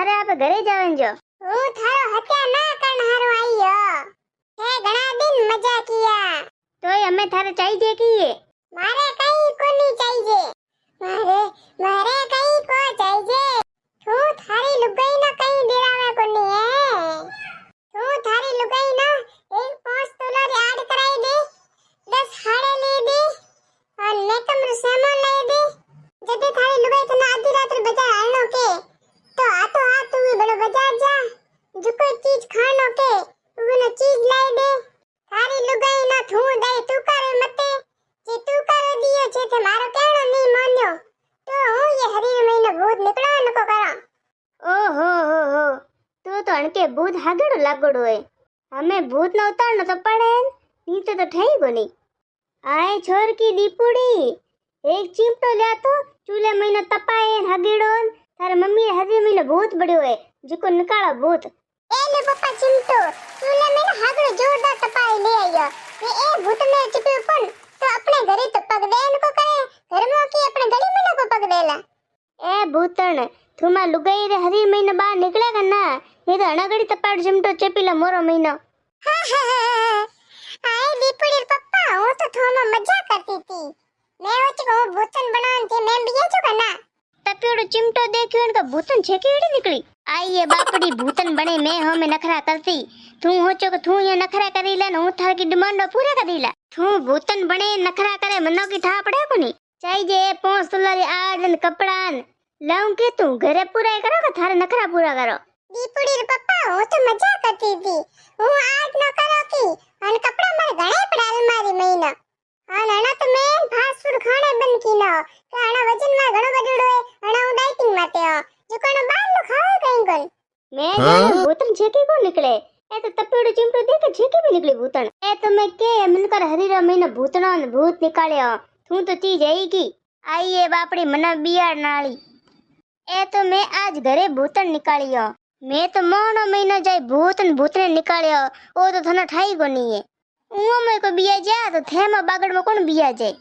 थारे आप घरे जावन जो હું થારો હત્યા ના કરણ હારો આયો હે ઘણા દિન મજા કિયા तोय हमें थारे चाहिए कीए મારે કઈ કોની ચાહીએ મારે કઈ કો ચાહીએ તું થારી લુગાઈ ના કઈ દેરાવે કોની હે તું થારી લુગાઈ ના એક 5 તોલા રી આડ કરાઈ દે 10 હાડે લે દે और मेकअप रो सामान लाई दे जदे थारी લુગાઈ તને આધી રાત બજાર આણો કે तो आ तू भी बड़ो बाजार जा जो कोई चीज खानो के उगनो चीज लाई दे थारी लुगाई ना थू दे तू करे मते जे तू करे दियो छे ते मारो केणो नहीं मान्यो तो हूं ये हरी महीनो भूत निकलो नको करो ओ हो तू तो अणके भूत हागड़ो लागड़ो है हमें भूत न उतारनो तो पड़े नी तो ठई कोनी आए छोर की दीपुड़ी एक चिमटो लिया तो चूल्हे महीनो तपाए हागड़ो थारे मम्मी हरी महीनो भूत बड़ो है जिको निकाला भूत ए ले पप्पा चिमटो चूल्हे में हागड़ो जोरदार तपाई ले आयो ए भूत ने चिपे पण तो अपने घरे तो पग दे नको करे घर में की अपने गली में नको पग देला ए भूतण तुमा लुगाई रे हरी महीनो बाहर निकलेगा ना ये तो अनागड़ी तपाड़ चिमटो चेपीला मोरो महीनो आए दीपुड़ी पप्पा हूं तो थोमा मजा करती थी मैं वो भूतन बनान थी मैं बिया जो करना तपियोड़ो चिमटो देखियो इनका भूतन छेकेड़ी निकली आई ये बापड़ी भूतन बने मैं हो में नखरा करती तू होचो कि तू ये नखरा करी ले हूं थार की डिमांड पूरा कर दीला तू भूतन बने नखरा करे मनो की ठा पड़े कोनी चाहिए 5 तोला री आड़न कपड़ान लाऊं के तू घरे पूरा करो कि थारे नखरा पूरा करो दीपुड़ी रे पप्पा हूं तो मजा करती थी हूं आज न करो की अन कपड़ा मारे घणे पड़ा अलमारी महीना आना तो मैं फास्ट फूड खाने बंद कीनो के आना वजन में घणो बडड़ो है आना हूं डाइटिंग माटे हो जो कोन बाहर नो खावे कहीं कोन मैं जाने भूतन छेकी को निकले ए तो तपियोड़ो चिमटो देख छेकी भी निकली भूतन ए तो मैं के मन कर हरीरा महीना भूतनो ने भूत निकालियो तू तो चीज आई की आई ये बापड़ी मना बियाड़ नाली ए तो मैं आज घरे भूतन निकालियो मैं तो मोनो महीना जाय भूतने निकालियो ओ तो थने ठाई कोनी है उमो में को बिया जा तो थेमा बागड़ में कोण बिया जाय